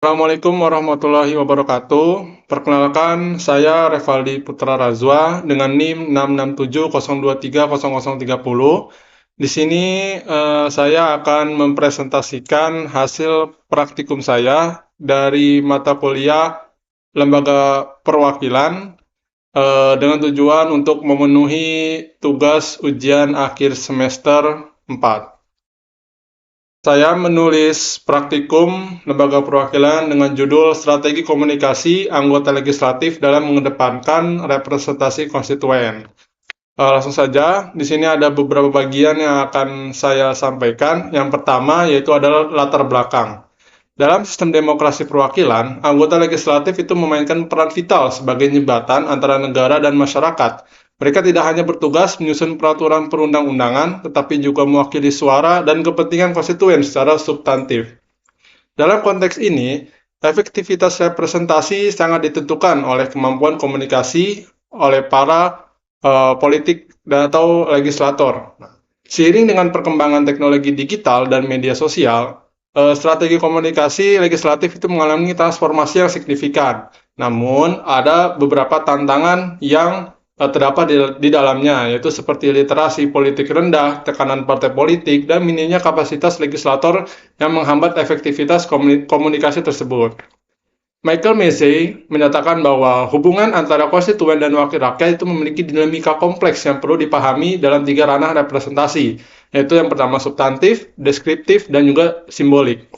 Assalamualaikum warahmatullahi wabarakatuh. Perkenalkan, saya Revaldi Putra Razwa dengan NIM 66702300030. Di sini saya akan mempresentasikan hasil praktikum saya dari mata kuliah Lembaga Perwakilan dengan tujuan untuk memenuhi tugas ujian akhir semester 4. Saya menulis praktikum Lembaga Perwakilan dengan judul Strategi Komunikasi Anggota Legislatif dalam Mengedepankan Representasi Konstituen. Langsung saja, di sini ada beberapa bagian yang akan saya sampaikan. Yang pertama yaitu adalah latar belakang. Dalam sistem demokrasi perwakilan, anggota legislatif itu memainkan peran vital sebagai jembatan antara negara dan masyarakat. Mereka tidak hanya bertugas menyusun peraturan perundang-undangan, tetapi juga mewakili suara dan kepentingan konstituen secara substantif. Dalam konteks ini, efektivitas representasi sangat ditentukan oleh kemampuan komunikasi oleh para politik atau legislator. Seiring dengan perkembangan teknologi digital dan media sosial, strategi komunikasi legislatif itu mengalami transformasi yang signifikan. Namun, ada beberapa tantangan yang terdapat di dalamnya, yaitu seperti literasi politik rendah, tekanan partai politik, dan minimnya kapasitas legislator yang menghambat efektivitas komunikasi tersebut. Michael Massey menyatakan bahwa hubungan antara konstituen dan wakil rakyat itu memiliki dinamika kompleks yang perlu dipahami dalam 3 ranah representasi, yaitu yang pertama substantif, deskriptif, dan juga simbolik.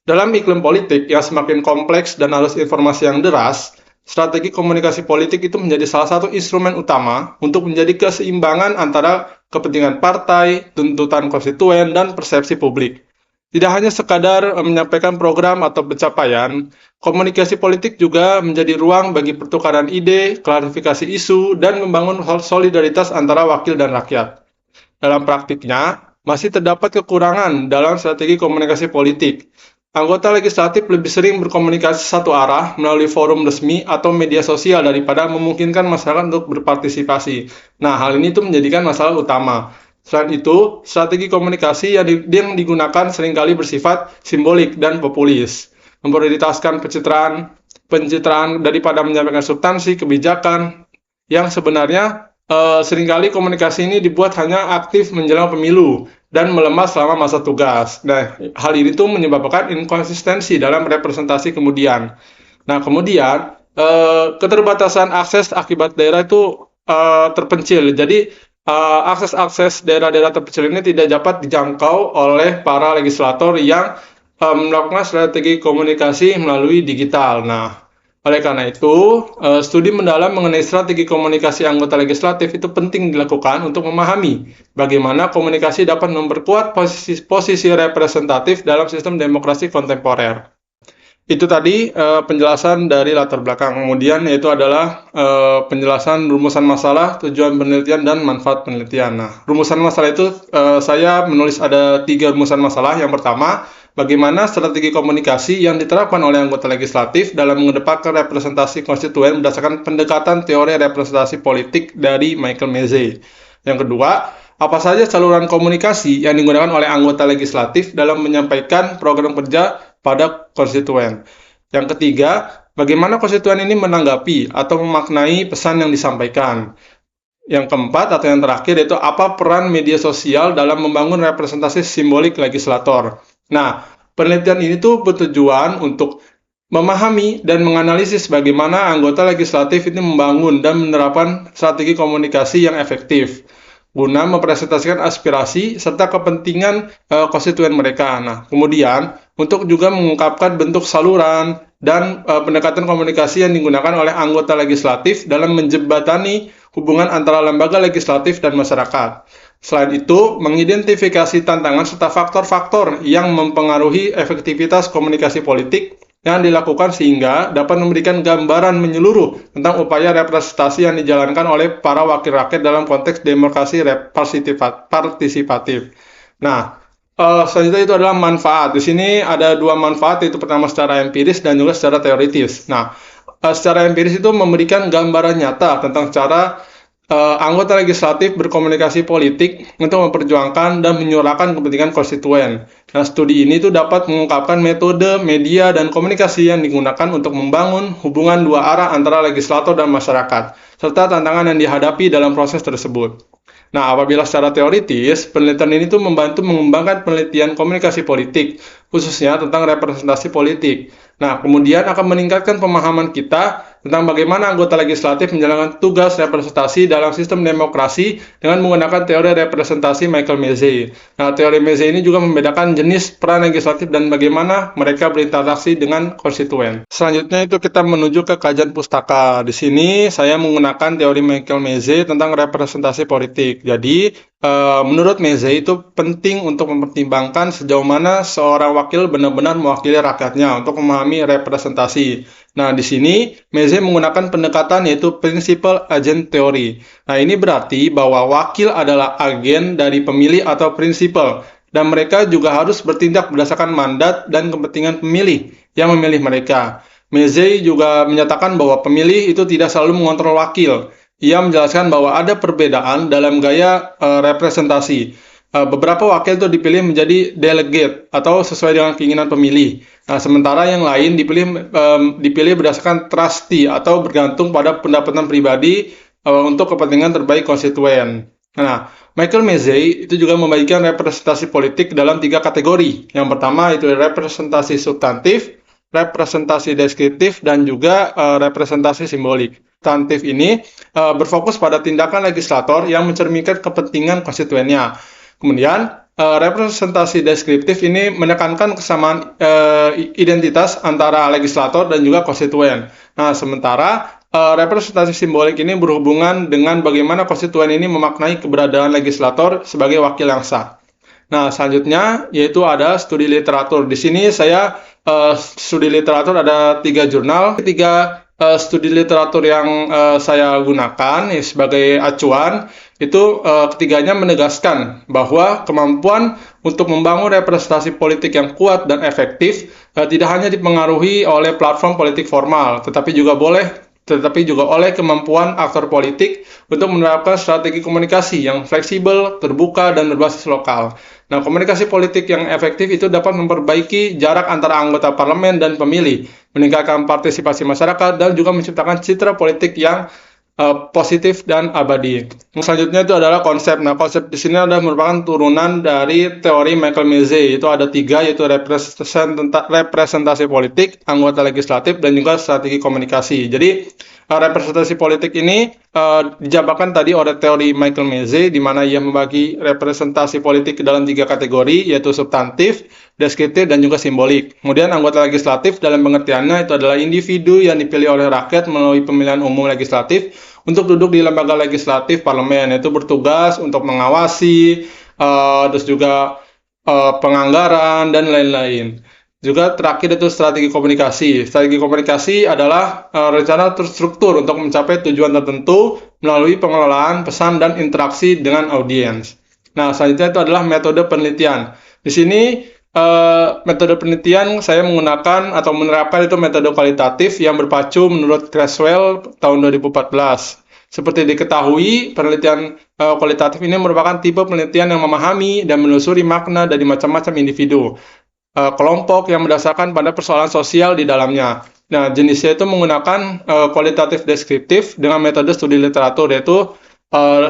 Dalam iklim politik yang semakin kompleks dan arus informasi yang deras, strategi komunikasi politik itu menjadi salah satu instrumen utama untuk menjadi keseimbangan antara kepentingan partai, tuntutan konstituen, dan persepsi publik. Tidak hanya sekadar menyampaikan program atau pencapaian, komunikasi politik juga menjadi ruang bagi pertukaran ide, klarifikasi isu, dan membangun solidaritas antara wakil dan rakyat. Dalam praktiknya, masih terdapat kekurangan dalam strategi komunikasi politik. Anggota legislatif lebih sering berkomunikasi satu arah melalui forum resmi atau media sosial daripada memungkinkan masyarakat untuk berpartisipasi. Nah, hal ini tuh menjadikan masalah utama. Selain itu, strategi komunikasi yang digunakan seringkali bersifat simbolik dan populis, memprioritaskan pencitraan daripada menyampaikan substansi kebijakan yang sebenarnya seringkali komunikasi ini dibuat hanya aktif menjelang pemilu dan melemah selama masa tugas. Nah, hal ini tuh menyebabkan inkonsistensi dalam representasi kemudian. Nah, kemudian keterbatasan akses akibat daerah itu terpencil. Jadi, akses daerah-daerah terpencil ini tidak dapat dijangkau oleh para legislator yang melakukan strategi komunikasi melalui digital. Nah, oleh karena itu, studi mendalam mengenai strategi komunikasi anggota legislatif itu penting dilakukan untuk memahami bagaimana komunikasi dapat memperkuat posisi representatif dalam sistem demokrasi kontemporer. Itu tadi penjelasan dari latar belakang. Kemudian yaitu adalah penjelasan rumusan masalah, tujuan penelitian, dan manfaat penelitian. Nah, rumusan masalah itu saya menulis ada 3 rumusan masalah. Yang pertama, bagaimana strategi komunikasi yang diterapkan oleh anggota legislatif dalam mengedepankan representasi konstituen berdasarkan pendekatan teori representasi politik dari Michael Massey. Yang kedua, apa saja saluran komunikasi yang digunakan oleh anggota legislatif dalam menyampaikan program kerja pada konstituen. Yang ketiga, bagaimana konstituen ini menanggapi atau memaknai pesan yang disampaikan. Yang keempat atau yang terakhir yaitu apa peran media sosial dalam membangun representasi simbolik legislator. Nah, penelitian ini tuh bertujuan untuk memahami dan menganalisis bagaimana anggota legislatif ini membangun dan menerapkan strategi komunikasi yang efektif guna mempresentasikan aspirasi serta kepentingan konstituen mereka. Nah, kemudian untuk juga mengungkapkan bentuk saluran dan pendekatan komunikasi yang digunakan oleh anggota legislatif dalam menjembatani hubungan antara lembaga legislatif dan masyarakat. Selain itu, mengidentifikasi tantangan serta faktor-faktor yang mempengaruhi efektivitas komunikasi politik yang dilakukan sehingga dapat memberikan gambaran menyeluruh tentang upaya representasi yang dijalankan oleh para wakil rakyat dalam konteks demokrasi partisipatif. Nah, selanjutnya itu adalah manfaat. Di sini ada 2 manfaat, yaitu pertama secara empiris dan juga secara teoritis. Nah, secara empiris itu memberikan gambaran nyata tentang cara anggota legislatif berkomunikasi politik untuk memperjuangkan dan menyuarakan kepentingan konstituen. Nah, studi ini tuh dapat mengungkapkan metode, media, dan komunikasi yang digunakan untuk membangun hubungan dua arah antara legislator dan masyarakat, serta tantangan yang dihadapi dalam proses tersebut. Nah, apabila secara teoritis, penelitian ini tuh membantu mengembangkan penelitian komunikasi politik, khususnya tentang representasi politik. Nah, kemudian akan meningkatkan pemahaman kita tentang bagaimana anggota legislatif menjalankan tugas representasi dalam sistem demokrasi dengan menggunakan teori representasi Michael Mazzei. Nah, teori Mazzei ini juga membedakan jenis peran legislatif dan bagaimana mereka berinteraksi dengan konstituen. Selanjutnya itu kita menuju ke kajian pustaka. Di sini saya menggunakan teori Michael Mazzei tentang representasi politik. Jadi, menurut Mazzei itu penting untuk mempertimbangkan sejauh mana seorang wakil benar-benar mewakili rakyatnya untuk memahami representasi. Nah, di sini Mazzei menggunakan pendekatan yaitu Principal Agent Theory. Nah, ini berarti bahwa wakil adalah agen dari pemilih atau prinsipal, dan mereka juga harus bertindak berdasarkan mandat dan kepentingan pemilih yang memilih mereka. Mazzei juga menyatakan bahwa pemilih itu tidak selalu mengontrol wakil. Ia menjelaskan bahwa ada perbedaan dalam gaya representasi. Beberapa wakil itu dipilih menjadi delegate atau sesuai dengan keinginan pemilih. Nah, sementara yang lain dipilih berdasarkan trustee atau bergantung pada pendapatan pribadi untuk kepentingan terbaik konstituen. Nah, Michael Mazzei itu juga membagikan representasi politik dalam 3 kategori. Yang pertama itu representasi substantif, representasi deskriptif, dan juga representasi simbolik. Substantif ini berfokus pada tindakan legislator yang mencerminkan kepentingan konstituennya. Kemudian, representasi deskriptif ini menekankan kesamaan identitas antara legislator dan juga konstituen. Nah, sementara representasi simbolik ini berhubungan dengan bagaimana konstituen ini memaknai keberadaan legislator sebagai wakil yang sah. Nah, selanjutnya yaitu ada studi literatur. Di sini saya studi literatur ada 3 jurnal. Ketiga studi literatur yang saya gunakan sebagai acuan itu ketiganya menegaskan bahwa kemampuan untuk membangun representasi politik yang kuat dan efektif tidak hanya dipengaruhi oleh platform politik formal, tetapi juga oleh kemampuan aktor politik untuk menerapkan strategi komunikasi yang fleksibel, terbuka, dan berbasis lokal. Nah, komunikasi politik yang efektif itu dapat memperbaiki jarak antara anggota parlemen dan pemilih, meningkatkan partisipasi masyarakat, dan juga menciptakan citra politik yang positif dan abadi. Selanjutnya itu adalah konsep. Nah, konsep di sini adalah merupakan turunan dari teori Michael Mazzei. Itu ada 3, yaitu representasi politik, anggota legislatif, dan juga strategi komunikasi. Jadi, representasi politik ini dijabarkan tadi oleh teori Michael Mazzei, di mana ia membagi representasi politik ke dalam 3 kategori, yaitu substantif, deskriptif, dan juga simbolik. Kemudian anggota legislatif dalam pengertiannya itu adalah individu yang dipilih oleh rakyat melalui pemilihan umum legislatif untuk duduk di lembaga legislatif parlemen, yaitu bertugas untuk mengawasi, terus juga penganggaran, dan lain-lain. Juga terakhir itu strategi komunikasi. Strategi komunikasi adalah rencana terstruktur untuk mencapai tujuan tertentu melalui pengelolaan pesan dan interaksi dengan audiens. Nah, selanjutnya itu adalah metode penelitian. Di sini metode penelitian saya menggunakan atau menerapkan itu metode kualitatif yang berpacu menurut Creswell tahun 2014. Seperti diketahui, penelitian kualitatif ini merupakan tipe penelitian yang memahami dan menelusuri makna dari macam-macam individu, kelompok yang berdasarkan pada persoalan sosial di dalamnya. Nah, jenisnya itu menggunakan kualitatif deskriptif dengan metode studi literatur, yaitu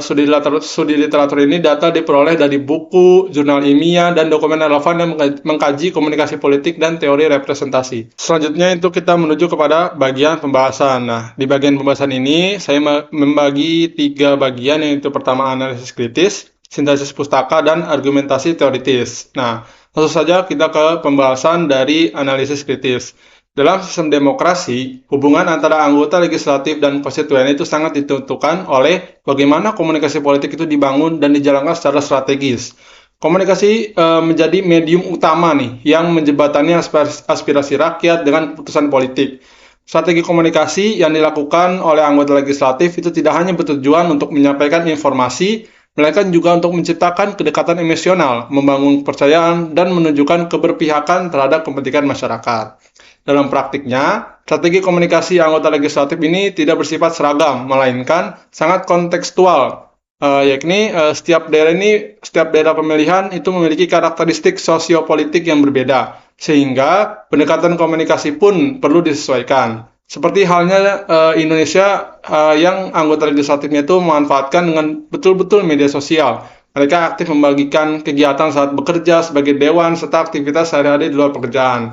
studi literatur ini data diperoleh dari buku, jurnal ilmiah, dan dokumen relevan yang mengkaji komunikasi politik dan teori representasi. Selanjutnya itu kita menuju kepada bagian pembahasan. Nah, di bagian pembahasan ini saya membagi 3 bagian, yaitu pertama analisis kritis, sintesis pustaka, dan argumentasi teoritis. Nah, langsung saja kita ke pembahasan dari analisis kritis. Dalam sistem demokrasi, hubungan antara anggota legislatif dan konstituen itu sangat ditentukan oleh bagaimana komunikasi politik itu dibangun dan dijalankan secara strategis. Komunikasi menjadi medium utama yang menjembatani aspirasi rakyat dengan keputusan politik. Strategi komunikasi yang dilakukan oleh anggota legislatif itu tidak hanya bertujuan untuk menyampaikan informasi, melainkan juga untuk menciptakan kedekatan emosional, membangun kepercayaan, dan menunjukkan keberpihakan terhadap kepentingan masyarakat. Dalam praktiknya, strategi komunikasi anggota legislatif ini tidak bersifat seragam, melainkan sangat kontekstual. Yakni setiap daerah pemilihan itu memiliki karakteristik sosiopolitik yang berbeda, sehingga pendekatan komunikasi pun perlu disesuaikan. Seperti halnya Indonesia yang anggota legislatifnya itu memanfaatkan dengan betul-betul media sosial. Mereka aktif membagikan kegiatan saat bekerja sebagai dewan serta aktivitas sehari-hari di luar pekerjaan.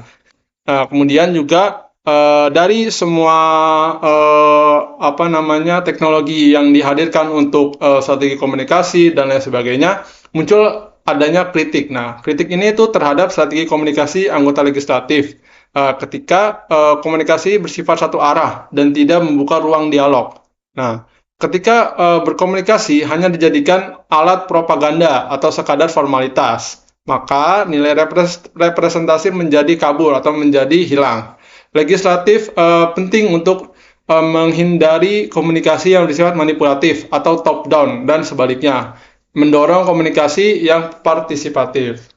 Kemudian juga dari semua teknologi yang dihadirkan untuk strategi komunikasi dan lain sebagainya, muncul adanya kritik. Nah, kritik ini itu terhadap strategi komunikasi anggota legislatif ketika komunikasi bersifat satu arah dan tidak membuka ruang dialog. Nah, ketika berkomunikasi hanya dijadikan alat propaganda atau sekadar formalitas, maka nilai representasi menjadi kabur atau menjadi hilang. Legislatif penting untuk menghindari komunikasi yang bersifat manipulatif atau top down dan sebaliknya, mendorong komunikasi yang partisipatif.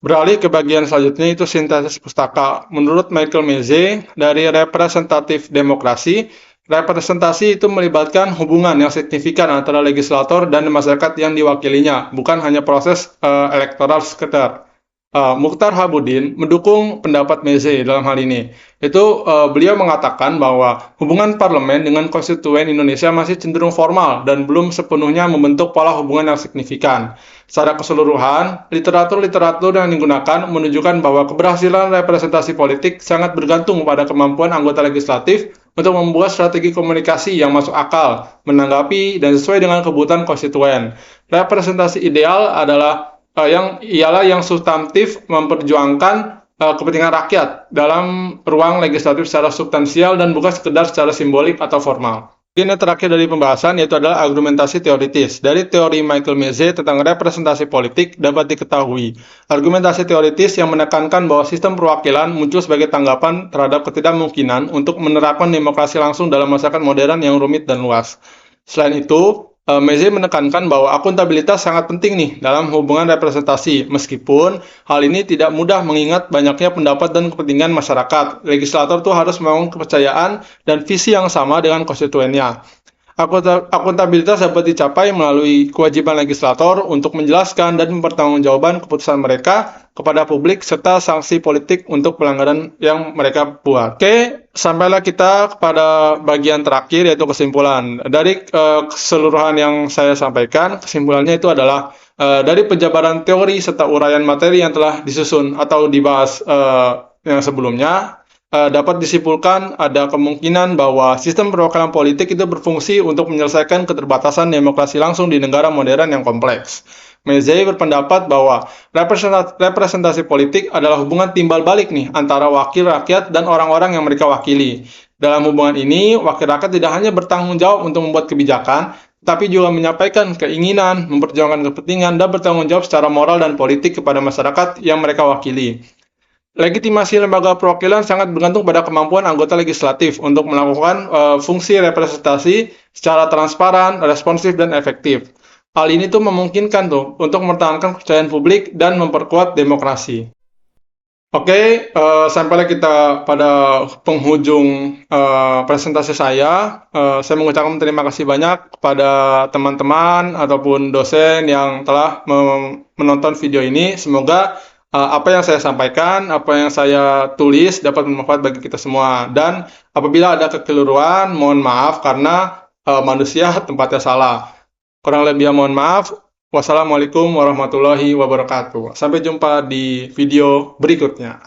Beralih ke bagian selanjutnya itu sintesis pustaka. Menurut Michael Meze dari Representatif Demokrasi, representasi itu melibatkan hubungan yang signifikan antara legislator dan masyarakat yang diwakilinya, bukan hanya proses elektoral sekedar. Mukhtar Habudin mendukung pendapat Meze dalam hal ini. Beliau mengatakan bahwa hubungan parlemen dengan konstituen Indonesia masih cenderung formal dan belum sepenuhnya membentuk pola hubungan yang signifikan. Secara keseluruhan, literatur yang digunakan menunjukkan bahwa keberhasilan representasi politik sangat bergantung pada kemampuan anggota legislatif untuk membuat strategi komunikasi yang masuk akal, menanggapi, dan sesuai dengan kebutuhan konstituen. Representasi ideal adalah yang substantif memperjuangkan kepentingan rakyat dalam ruang legislatif secara substansial dan bukan sekedar secara simbolik atau formal. Ini terakhir dari pembahasan yaitu adalah argumentasi teoritis. Dari teori Michael Meze tentang representasi politik dapat diketahui argumentasi teoritis yang menekankan bahwa sistem perwakilan muncul sebagai tanggapan terhadap ketidakmungkinan untuk menerapkan demokrasi langsung dalam masyarakat modern yang rumit dan luas. Selain itu, Meze menekankan bahwa akuntabilitas sangat penting nih dalam hubungan representasi, meskipun hal ini tidak mudah mengingat banyaknya pendapat dan kepentingan masyarakat. Legislator tuh harus membangun kepercayaan dan visi yang sama dengan konstituennya. Akuntabilitas dapat dicapai melalui kewajiban legislator untuk menjelaskan dan mempertanggungjawabkan keputusan mereka kepada publik serta sanksi politik untuk pelanggaran yang mereka buat. Oke, sampailah kita kepada bagian terakhir yaitu kesimpulan. Dari keseluruhan yang saya sampaikan, kesimpulannya itu adalah dari penjabaran teori serta uraian materi yang telah disusun atau dibahas yang sebelumnya, dapat disimpulkan ada kemungkinan bahwa sistem perwakilan politik itu berfungsi untuk menyelesaikan keterbatasan demokrasi langsung di negara modern yang kompleks. Meze berpendapat bahwa representasi politik adalah hubungan timbal balik nih antara wakil rakyat dan orang-orang yang mereka wakili. Dalam hubungan ini, wakil rakyat tidak hanya bertanggung jawab untuk membuat kebijakan, tapi juga menyampaikan keinginan, memperjuangkan kepentingan, dan bertanggung jawab secara moral dan politik kepada masyarakat yang mereka wakili. Legitimasi lembaga perwakilan sangat bergantung pada kemampuan anggota legislatif untuk melakukan fungsi representasi secara transparan, responsif, dan efektif. Hal ini tuh memungkinkan untuk mempertahankan kepercayaan publik dan memperkuat demokrasi. Oke, sampailah kita pada penghujung presentasi saya. Saya mengucapkan terima kasih banyak kepada teman-teman ataupun dosen yang telah menonton video ini. Semoga apa yang saya sampaikan, apa yang saya tulis dapat bermanfaat bagi kita semua. Dan apabila ada kekeliruan, mohon maaf karena manusia tempatnya salah. Kurang lebih mohon maaf. Wassalamualaikum warahmatullahi wabarakatuh. Sampai jumpa di video berikutnya.